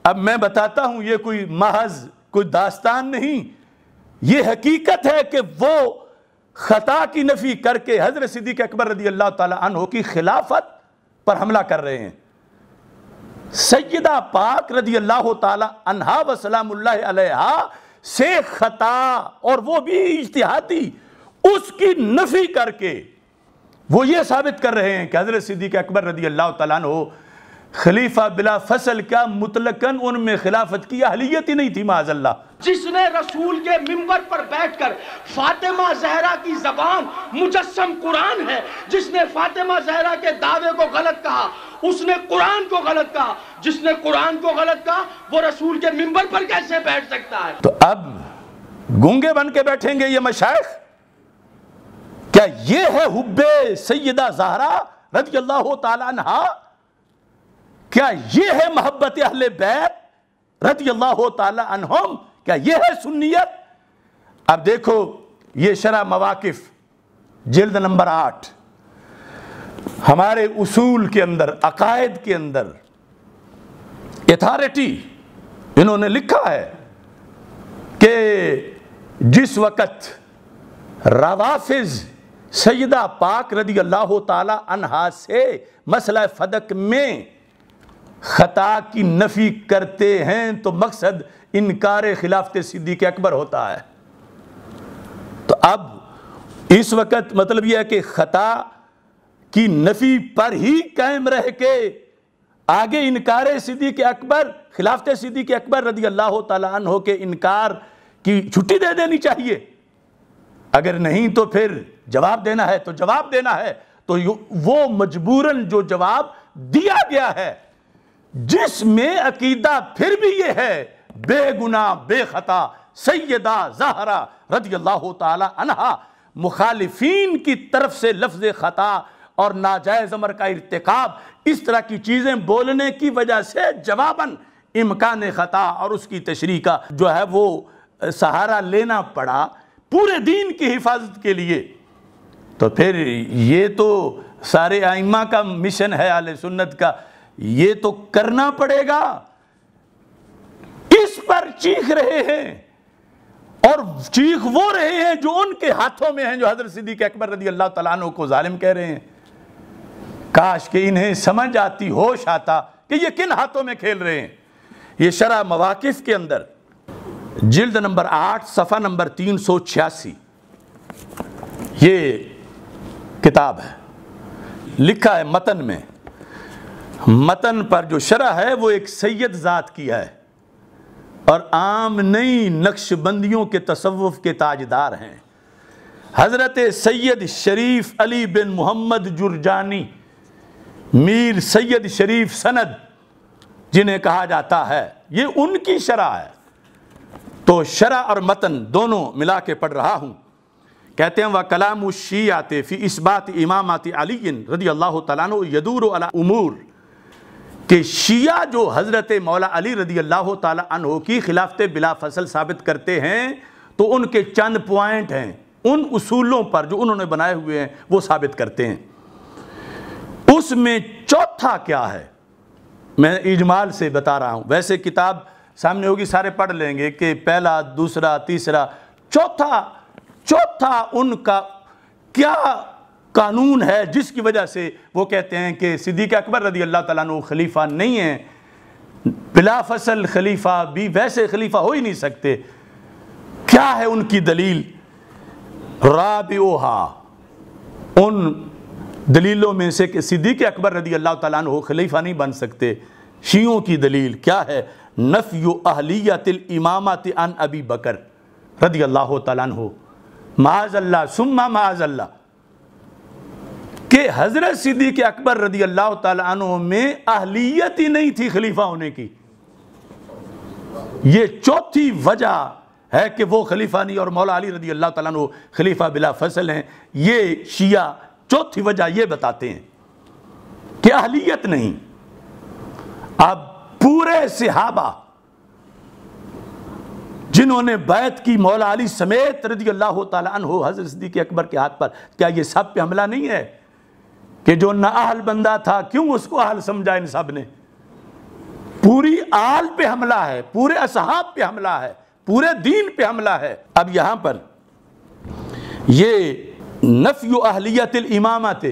اب میں بتاتا ہوں یہ کوئی محض کوئی داستان نہیں، یہ حقیقت ہے کہ وہ خطا کی نفی کر کے حضرت صدیق اکبر رضی اللہ تعالی عنہ کی خلافت پر حملہ کر رہے ہیں۔ سیدہ پاک رضی اللہ تعالی عنہا و سلام اللہ علیہا سے خطا، اور وہ بھی اجتہادی، اس کی نفی کر کے وہ یہ ثابت کر رہے ہیں کہ حضرت صدیق اکبر رضی اللہ تعالیٰ عنہ خلیفہ بلا فصل کا مطلقاً ان میں خلافت کی اہلیت ہی نہیں تھی معاذ اللہ۔ جس نے رسول کے منبر پر بیٹھ کر فاطمہ زہرا کی زبان مجسم قرآن ہے، جس نے فاطمہ زہرا کے دعوے کو غلط کہا اس نے قرآن کو غلط کہا، جس نے قرآن کو غلط کہا وہ رسول کے منبر پر کیسے بیٹھ سکتا ہے؟ تو اب گونگے بن کے بیٹھیں گے یہ مشائخ؟ کیا یہ ہے حب سیدہ زہرا رضی اللہ تعالی عنہا؟ کیا یہ ہے محبت اہل بیت رضی اللہ تعالی عنہم؟ کیا یہ ہے سنیت؟ اب دیکھو یہ شرح مواقف جلد نمبر 8 ہمارے اصول کے اندر، عقائد کے اندر اتھارٹی انہوں نے لکھا ہے کہ جس وقت روافض سیدہ پاک رضی اللہ تعالی عنہا سے مسئلہ فدق میں خطا کی نفی کرتے ہیں تو مقصد انکار خلافت صدیق اکبر ہوتا ہے۔ تو اب اس وقت مطلب یہ ہے کہ خطا کی نفی پر ہی قائم رہ کے آگے انکار صدیق اکبر، خلافت صدیق اکبر رضی اللہ تعالیٰ عنہ کے انکار کی چھٹی دے دینی چاہیے۔ اگر نہیں تو پھر جواب دینا ہے تو جواب دینا ہے، تو وہ مجبوراً جو جواب دیا گیا ہے جس میں عقیدہ پھر بھی یہ ہے بے گناہ بے خطا سیدہ زہرا رضی اللہ تعالی عنہا، مخالفین کی طرف سے لفظ خطا اور ناجائز امر کا ارتکاب اس طرح کی چیزیں بولنے کی وجہ سے جواباً امکان خطا اور اس کی تشریح کا جو ہے وہ سہارا لینا پڑا پورے دین کی حفاظت کے لیے، تو پھر یہ تو سارے ائمہ کا مشن ہے اہل سنت کا، یہ تو کرنا پڑے گا۔ اس پر چیخ رہے ہیں اور چیخ وہ رہے ہیں جو ان کے ہاتھوں میں ہیں، جو حضرت صدیق اکبر رضی اللہ تعالیٰ عنہ کو ظالم کہہ رہے ہیں۔ کاش کہ انہیں سمجھ آتی، ہوش آتا کہ یہ کن ہاتھوں میں کھیل رہے ہیں۔ یہ شرح مواقف کے اندر جلد نمبر 8 صفحہ نمبر 386 یہ کتاب ہے، لکھا ہے متن میں، متن پر جو شرح ہے وہ ایک سید ذات کی ہے اور عام نئی نقش بندیوں کے تصوف کے تاجدار ہیں، حضرت سید شریف علی بن محمد جرجانی میر سید شریف سند جنہیں کہا جاتا ہے، یہ ان کی شرح ہے۔ تو شرح اور متن دونوں ملا کے پڑھ رہا ہوں۔ کہتے ہیں وَكَلَامُ الشِّيَّةِ فِي إِثْبَاتِ إِمَامَةِ عَلِيٍّ رضی اللہ تعالیٰ عنہ يَدُورُ عَلَى أُمُورٍ، کہ شیعہ جو حضرت مولا علی رضی اللہ تعالیٰ عنہ کی خلافت بلا فصل ثابت کرتے ہیں تو ان کے چند پوائنٹ ہیں، ان اصولوں پر جو انہوں نے بنائے ہوئے ہیں وہ ثابت کرتے ہیں۔ اس میں چوتھا کیا ہے میں اجمال سے بتا رہا ہوں، ویسے کتاب سامنے ہوگی سارے پڑھ لیں گے کہ پہلا دوسرا تیسرا چوتھا ان کا کیا قانون ہے جس کی وجہ سے وہ کہتے ہیں کہ صدیق اکبر رضی اللہ تعالیٰ عنہ خلیفہ نہیں ہیں، بلا فصل خلیفہ بھی ویسے خلیفہ ہو ہی نہیں سکتے۔ کیا ہے ان کی دلیل؟ رابعہا، ان دلیلوں میں سے کہ صدیق اکبر رضی اللہ تعالیٰ عنہ خلیفہ نہیں بن سکتے، شیعوں کی دلیل کیا ہے؟ نفی اہلیت الامامت عن ابی بکر رضی اللہ تعالیٰ عنہ، معاذ اللہ ثم معاذ اللہ، کہ حضرت صدیق اکبر رضی اللہ تعالیٰ عنہ میں اہلیت ہی نہیں تھی خلیفہ ہونے کی۔ یہ چوتھی وجہ ہے کہ وہ خلیفہ نہیں اور مولا علی رضی اللہ تعالیٰ عنہ خلیفہ بلا فصل ہیں۔ یہ شیعہ چوتھی وجہ یہ بتاتے ہیں کہ اہلیت نہیں۔ اب پورے صحابہ جنہوں نے بیعت کی مولا علی سمیت رضی اللہ تعالیٰ عنہ حضرت صدیق اکبر کے ہاتھ پر، کیا یہ سب پہ حملہ نہیں ہے کہ جو نااہل بندہ تھا کیوں اس کو اہل سمجھا ان سب نے؟ پوری آل پہ حملہ ہے، پورے اصحاب پہ حملہ ہے، پورے دین پہ حملہ ہے۔ اب یہاں پر یہ نفی اہلیت الامامت،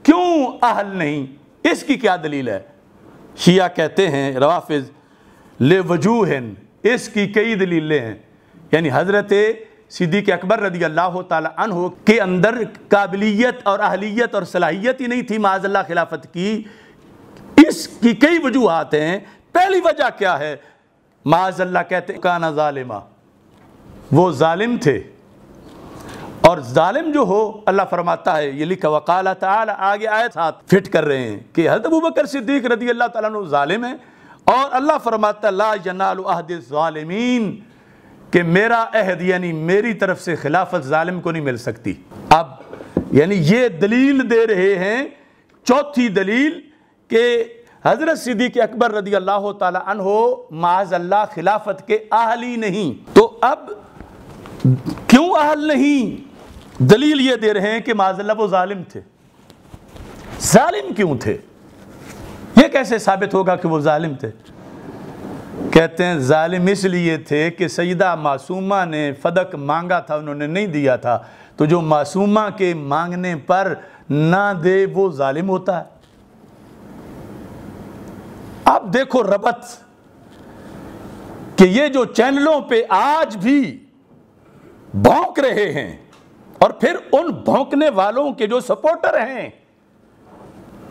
کیوں اہل نہیں، اس کی کیا دلیل ہے؟ شیعہ کہتے ہیں روافض لوجوہ، اس کی کئی دلیلیں ہیں، یعنی حضرت صدیق اکبر رضی اللہ تعالی عنہ کے اندر قابلیت اور اہلیت اور صلاحیت ہی نہیں تھی معاذ اللہ خلافت کی۔ اس کی کئی وجوہات ہیں۔ پہلی وجہ کیا ہے؟ معاذ اللہ کہتے ہیں کانا ظالما، وہ ظالم تھے، اور ظالم جو ہو اللہ فرماتا ہے، یہ لکھا وقال تعالی، آگے آیت ساتھ فٹ کر رہے ہیں کہ حضرت ابوبکر صدیق رضی اللہ تعالیٰ عنہ ظالم ہیں، اور اللہ فرماتا لا ینال عہد الظالمین، کہ میرا عہد یعنی میری طرف سے خلافت ظالم کو نہیں مل سکتی۔ اب یعنی یہ دلیل دے رہے ہیں، چوتھی دلیل، کہ حضرت صدیق اکبر رضی اللہ تعالی عنہ معاذ اللہ خلافت کے اہل ہی نہیں۔ تو اب کیوں اہل نہیں؟ دلیل یہ دے رہے ہیں کہ معاذ اللہ وہ ظالم تھے۔ ظالم کیوں تھے؟ یہ کیسے ثابت ہوگا کہ وہ ظالم تھے؟ کہتے ہیں ظالم اس لیے تھے کہ سیدہ معصومہ نے فدق مانگا تھا، انہوں نے نہیں دیا تھا، تو جو معصومہ کے مانگنے پر نہ دے وہ ظالم ہوتا ہے۔ اب دیکھو ربط، کہ یہ جو چینلوں پہ آج بھی بھونک رہے ہیں، اور پھر ان بھونکنے والوں کے جو سپورٹر ہیں،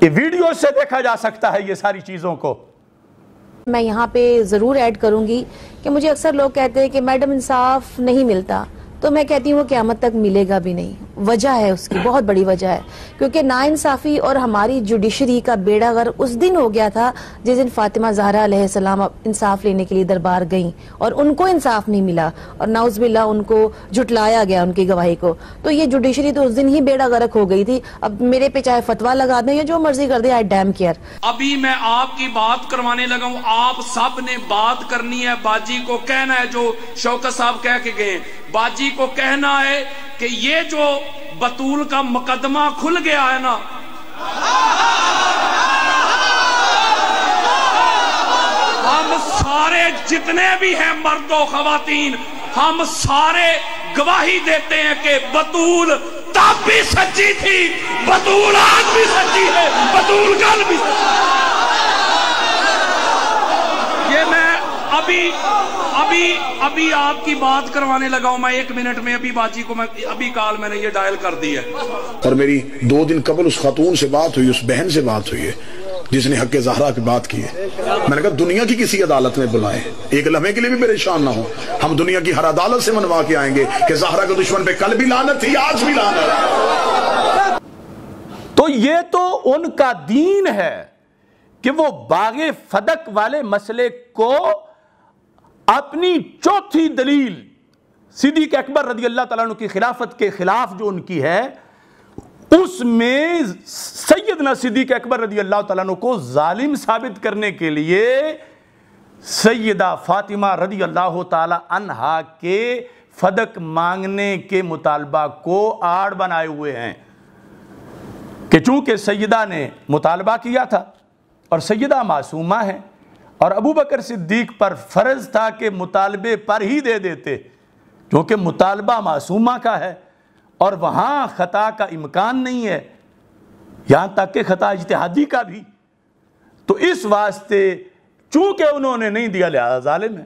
یہ ویڈیو سے دیکھا جا سکتا ہے یہ ساری چیزوں کو۔ میں یہاں پہ ضرور ایڈ کروں گی کہ مجھے اکثر لوگ کہتے ہیں کہ میڈم انصاف نہیں ملتا، تو میں کہتی ہوں وہ قیامت تک ملے گا بھی نہیں۔ وجہ ہے اس کی، بہت بڑی وجہ ہے، کیونکہ ناانصافی اور ہماری جوڈیشری کا بیڑا غرق اس دن ہو گیا تھا جس دن فاطمہ زہرا علیہ السلام انصاف لینے کے لیے دربار گئیں، اور ان کو انصاف نہیں ملا، اور نعوذ باللہ ان کو جھٹلایا گیا ان کی گواہی کو۔ تو یہ جوڈیشری تو اس دن ہی بیڑا غرق ہو گئی تھی۔ اب میرے پہ چاہے فتویٰ لگا دیں یا جو مرضی کر دیں، آئی ڈیم کیئر۔ ابھی میں آپ کی بات کروانے لگا ہوں، آپ سب نے بات کرنی ہے، باجی کو کہنا ہے جو شوکت صاحب کہہ کے گئے، باجی کو کہنا ہے کہ یہ جو بطول کا مقدمہ کھل گیا ہے نا، ہم سارے جتنے بھی ہیں مرد و خواتین، ہم سارے گواہی دیتے ہیں کہ بطول تب بھی سچی تھی، بطول آج بھی سچی ہے، بطول کل بھی سچی ہے۔ یہ میں ابھی آپ کی بات کروانے لگا ہوں، میں 1 منٹ میں ابھی باجی کو ابھی کال میں نے یہ ڈائل کر دی ہے۔ اور میری 2 دن قبل اس خاتون سے بات ہوئی، اس بہن سے بات ہوئی ہے جس نے حق زہرا کی بات کی ہے۔ میں نے کہا دنیا کی کسی عدالت میں بلائیں، ایک لمحے کے لیے بھی پریشان نہ ہو، ہم دنیا کی ہر عدالت سے منوا کے آئیں گے کہ زہرا کے دشمن پہ کل بھی لعنت تھی، آج بھی لعنت۔ تو یہ تو ان کا دین ہے کہ وہ باغ فدق والے مسئلے کو اپنی چوتھی دلیل صدیق اکبر رضی اللہ تعالیٰ عنہ کی خلافت کے خلاف جو ان کی ہے، اس میں سیدنا صدیق اکبر رضی اللہ تعالیٰ عنہ کو ظالم ثابت کرنے کے لیے سیدہ فاطمہ رضی اللہ تعالیٰ عنہا کے فدق مانگنے کے مطالبہ کو آڑ بنائے ہوئے ہیں، کہ چونکہ سیدہ نے مطالبہ کیا تھا اور سیدہ معصومہ ہیں، اور ابو بکر صدیق پر فرض تھا کہ مطالبے پر ہی دے دیتے، کیونکہ مطالبہ معصومہ کا ہے اور وہاں خطا کا امکان نہیں ہے، یہاں تک کہ خطا اجتہادی کا بھی۔ تو اس واسطے چونکہ انہوں نے نہیں دیا لہذا ظالم ہے۔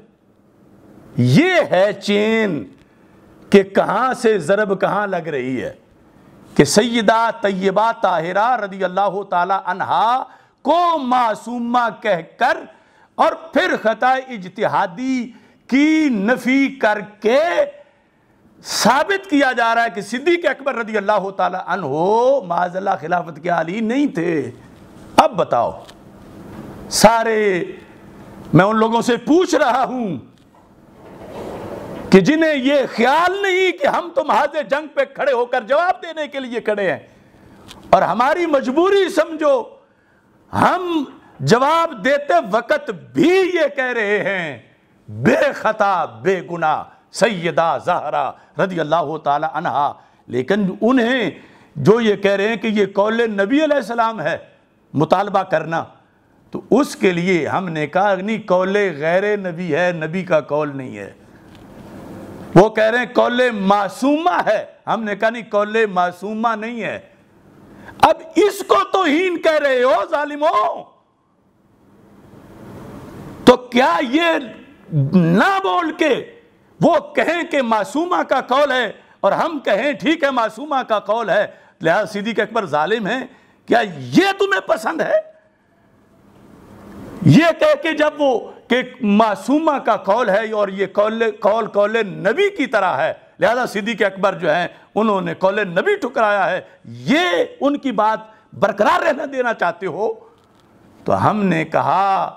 یہ ہے چین کہ کہاں سے ضرب کہاں لگ رہی ہے، کہ سیدہ طیبہ طاہرہ رضی اللہ تعالی عنہا کو معصومہ کہہ کر اور پھر خطا اجتہادی کی نفی کر کے ثابت کیا جا رہا ہے کہ صدیق اکبر رضی اللہ تعالی عنہ معاذ اللہ خلافت کے عالی نہیں تھے۔ اب بتاؤ، سارے میں ان لوگوں سے پوچھ رہا ہوں کہ جنہیں یہ خیال نہیں کہ ہم تو محاذ جنگ پہ کھڑے ہو کر جواب دینے کے لیے کھڑے ہیں، اور ہماری مجبوری سمجھو، ہم جواب دیتے وقت بھی یہ کہہ رہے ہیں بے خطا بے گناہ سیدہ زہرا رضی اللہ تعالی عنہا، لیکن انہیں جو یہ کہہ رہے ہیں کہ یہ قول نبی علیہ السلام ہے مطالبہ کرنا، تو اس کے لیے ہم نے کہا نہیں قول غیر نبی ہے، نبی کا قول نہیں ہے۔ وہ کہہ رہے ہیں قول معصومہ ہے، ہم نے کہا نہیں قول معصومہ نہیں ہے۔ اب اس کو توہین کہہ رہے ہو ظالموں، تو کیا یہ نہ بول کے وہ کہیں کہ معصومہ کا قول ہے اور ہم کہیں ٹھیک ہے معصومہ کا قول ہے، لہذا صدیق اکبر ظالم ہیں؟ کیا یہ تمہیں پسند ہے؟ یہ کہہ کے جب وہ کہ معصومہ کا قول ہے اور یہ قول نبی کی طرح ہے، لہذا صدیق اکبر جو ہیں انہوں نے قول نبی ٹھکرایا ہے، یہ ان کی بات برقرار رہنا دینا چاہتے ہو؟ تو ہم نے کہا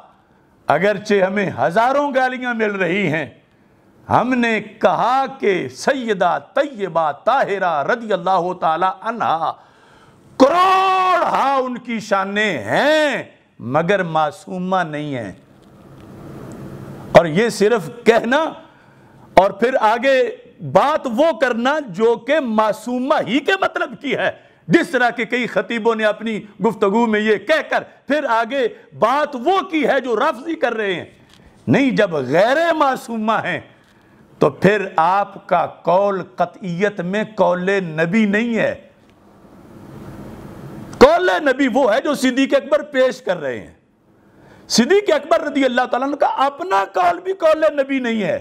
اگرچہ ہمیں ہزاروں گالیاں مل رہی ہیں، ہم نے کہا کہ سیدہ طیبہ طاہرہ رضی اللہ تعالی عنہا کروڑ ان کی شانیں ہیں مگر معصومہ نہیں ہیں۔ اور یہ صرف کہنا اور پھر آگے بات وہ کرنا جو کہ معصومہ ہی کے مطلب کی ہے، جس طرح کہ کئی خطیبوں نے اپنی گفتگو میں یہ کہہ کر پھر آگے بات وہ کی ہے جو رفضی کر رہے ہیں۔ نہیں، جب غیر معصومہ ہیں تو پھر آپ کا قول قطعیت میں قول نبی نہیں ہے۔ قول نبی وہ ہے جو صدیق اکبر پیش کر رہے ہیں۔ صدیق اکبر رضی اللہ تعالیٰ عنہ کا اپنا قول بھی قول نبی نہیں ہے۔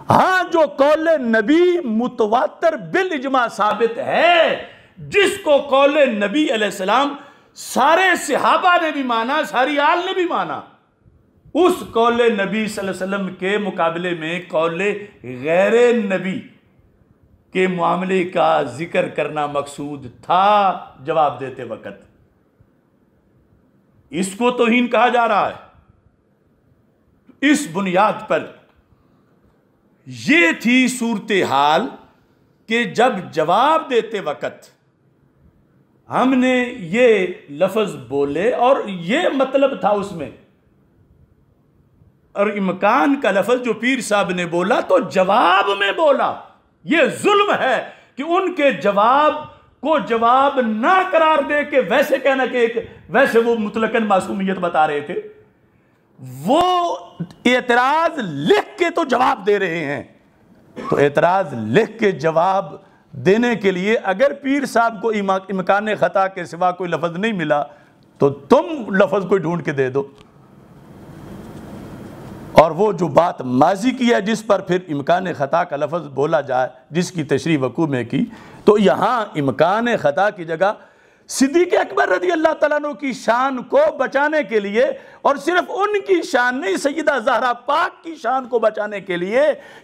ہاں، جو قول نبی متواتر بالاجماع ثابت ہے، جس کو قول نبی علیہ السلام سارے صحابہ نے بھی مانا، ساری آل نے بھی مانا، اس قول نبی صلی اللہ علیہ وسلم کے مقابلے میں قول غیر نبی کے معاملے کا ذکر کرنا مقصود تھا جواب دیتے وقت۔ اس کو توہین کہا جا رہا ہے۔ اس بنیاد پر یہ تھی صورتحال کہ جب جواب دیتے وقت ہم نے یہ لفظ بولے اور یہ مطلب تھا اس میں، اور امکان کا لفظ جو پیر صاحب نے بولا تو جواب میں بولا۔ یہ ظلم ہے کہ ان کے جواب کو جواب نہ قرار دے کے ویسے کہنا کہ ویسے وہ مطلقاً معصومیت بتا رہے تھے، وہ اعتراض لکھ کے تو جواب دے رہے ہیں۔ تو اعتراض لکھ کے جواب دینے کے لیے اگر پیر صاحب کو امکان خطا کے سوا کوئی لفظ نہیں ملا تو تم لفظ کوئی ڈھونڈ کے دے دو، اور وہ جو بات ماضی کی ہے جس پر پھر امکان خطا کا لفظ بولا جائے، جس کی تشریح وقوع میں کی، تو یہاں امکان خطا کی جگہ صدیق اکبر رضی اللہ تعالیٰ عنہ کی شان کو بچانے کے لیے، اور صرف ان کی شان نہیں، سیدہ زہرا پاک کی شان کو بچانے کے لیے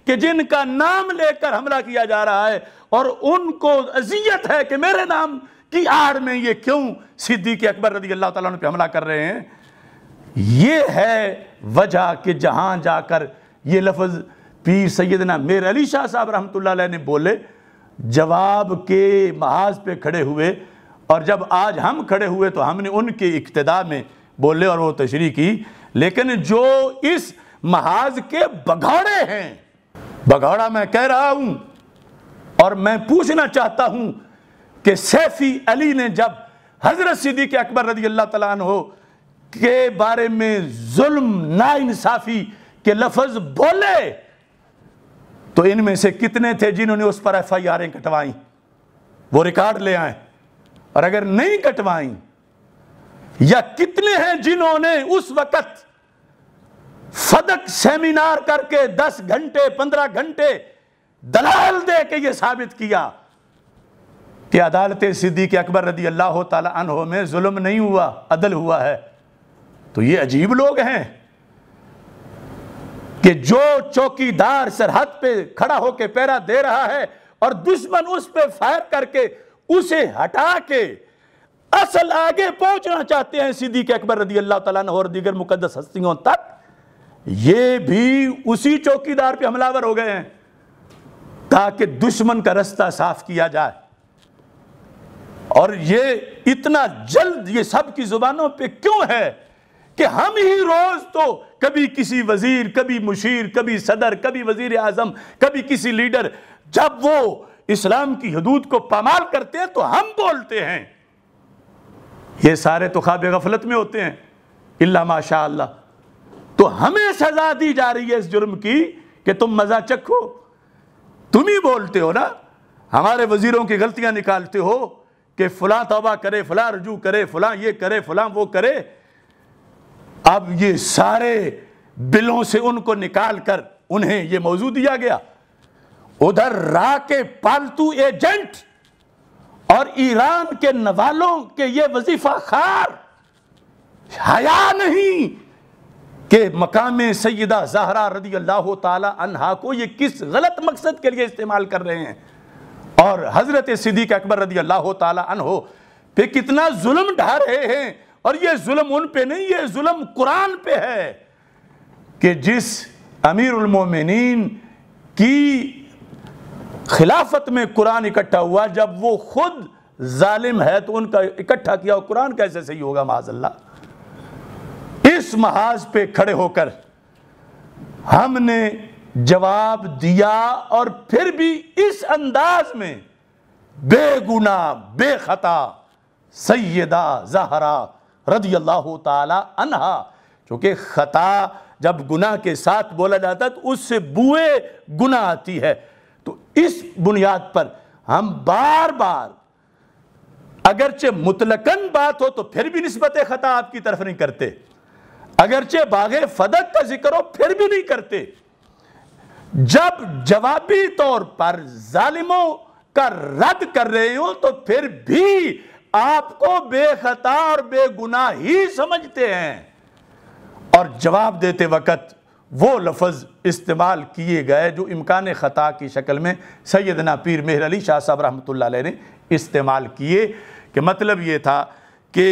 کہ جن کا نام لے کر حملہ کیا جا رہا ہے اور ان کو اذیت ہے کہ میرے نام کی آڑ میں یہ کیوں صدیق اکبر رضی اللہ تعالیٰ عنہ پہ حملہ کر رہے ہیں۔ یہ ہے وجہ کہ جہاں جا کر یہ لفظ پیر سیدنا میر علی شاہ صاحب رحمۃ اللہ علیہ نے بولے، جواب کے محاذ پہ کھڑے ہوئے، اور جب آج ہم کھڑے ہوئے تو ہم نے ان کے اقتداء میں بولے اور وہ تشریح کی، لیکن جو اس محاذ کے بگھوڑے ہیں، بگھوڑا میں کہہ رہا ہوں اور میں پوچھنا چاہتا ہوں کہ سیفی علی نے جب حضرت صدیق اکبر رضی اللہ تعالیٰ عنہ کے بارے میں ظلم ناانصافی کے لفظ بولے تو ان میں سے کتنے تھے جنہوں نے اس پر ایف آئی آریں کٹوائیں؟ وہ ریکارڈ لے آئیں، اور اگر نہیں کٹوائیں، یا کتنے ہیں جنہوں نے اس وقت فدق سیمینار کر کے 10 گھنٹے 15 گھنٹے دلائل دے کے یہ ثابت کیا کہ عدالت صدیق اکبر رضی اللہ تعالی عنہ میں ظلم نہیں ہوا، عدل ہوا ہے؟ تو یہ عجیب لوگ ہیں کہ جو چوکیدار سرحد پہ کھڑا ہو کے پہرا دے رہا ہے اور دشمن اس پہ فائر کر کے اسے ہٹا کے اصل آگے پہنچنا چاہتے ہیں صدیق اکبر رضی اللہ تعالیٰ عنہ اور دیگر مقدس ہستیوں تک، یہ بھی اسی چوکیدار پہ حملہ آور ہو گئے ہیں تاکہ دشمن کا رستہ صاف کیا جائے۔ اور یہ اتنا جلد یہ سب کی زبانوں پہ کیوں ہے کہ ہم ہی روز تو کبھی کسی وزیر، کبھی مشیر، کبھی صدر، کبھی وزیر اعظم، کبھی کسی لیڈر، جب وہ اسلام کی حدود کو پامال کرتے ہیں تو ہم بولتے ہیں۔ یہ سارے تو خواب غفلت میں ہوتے ہیں الا ماشاء اللہ. تو ہمیں سزا دی جا رہی ہے اس جرم کی کہ تم مزہ چکھو. تم ہی بولتے ہو نا, ہمارے وزیروں کی غلطیاں نکالتے ہو کہ فلاں توبہ کرے, فلاں رجوع کرے, فلاں یہ کرے, فلاں وہ کرے. اب یہ سارے بلوں سے ان کو نکال کر انہیں یہ موضوع دیا گیا. ادھر را کے پالتو ایجنٹ اور ایران کے نوالوں کے یہ وظیفہ خار حیا نہیں کہ مقام سیدہ زہرا رضی اللہ تعالی عنہا کو یہ کس غلط مقصد کے لیے استعمال کر رہے ہیں, اور حضرت صدیق اکبر رضی اللہ تعالی عنہ پہ کتنا ظلم ڈھا رہے ہیں. اور یہ ظلم ان پہ نہیں, یہ ظلم قرآن پہ ہے کہ جس امیر المومنین کی خلافت میں قرآن اکٹھا ہوا, جب وہ خود ظالم ہے تو ان کا اکٹھا کیا قرآن کیسے صحیح ہوگا معاذ اللہ. اس محاذ پہ کھڑے ہو کر ہم نے جواب دیا, اور پھر بھی اس انداز میں بے گناہ بے خطا سیدہ زہرا رضی اللہ تعالی عنہا, چونکہ خطا جب گناہ کے ساتھ بولا جاتا ہے تو اس سے بوئے گناہ آتی ہے. تو اس بنیاد پر ہم بار بار اگرچہ مطلقاً بات ہو تو پھر بھی نسبت خطا آپ کی طرف نہیں کرتے, اگرچہ باغ فدق کا ذکر ہو پھر بھی نہیں کرتے. جب جوابی طور پر ظالموں کا رد کر رہے ہوں تو پھر بھی آپ کو بے خطا اور بے گناہ ہی سمجھتے ہیں, اور جواب دیتے وقت وہ لفظ استعمال کیے گئے جو امکان خطا کی شکل میں سیدنا پیر مہر علی شاہ صاحب رحمۃ اللہ علیہ نے استعمال کیے, کہ مطلب یہ تھا کہ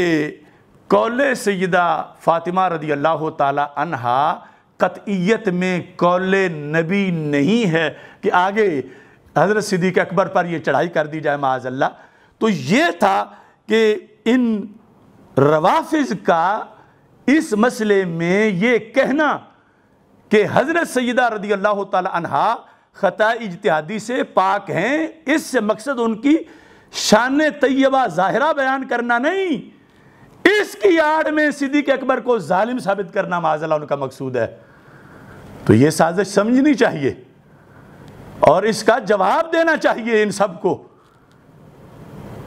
قول سیدہ فاطمہ رضی اللہ تعالی عنہا قطعیت میں قول نبی نہیں ہے کہ آگے حضرت صدیق اکبر پر یہ چڑھائی کر دی جائے معاذ اللہ. تو یہ تھا کہ ان روافض کا اس مسئلے میں یہ کہنا کہ حضرت سیدہ رضی اللہ تعالی عنہا خطا اجتہادی سے پاک ہیں, اس سے مقصد ان کی شان طیبہ ظاہرہ بیان کرنا نہیں, اس کی آڑ میں صدیق اکبر کو ظالم ثابت کرنا معاذ اللہ ان کا مقصود ہے. تو یہ سازش سمجھنی چاہیے اور اس کا جواب دینا چاہیے ان سب کو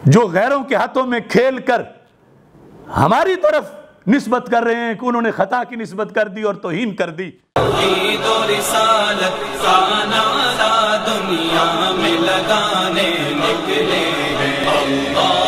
جو غیروں کے ہاتھوں میں کھیل کر ہماری طرف نسبت کر رہے ہیں کہ انہوں نے خطا کی نسبت کر دی اور توہین کر دی. توحید و رسالت کا نعرہ دنیا میں لگانے نکلے ہیں. اللہ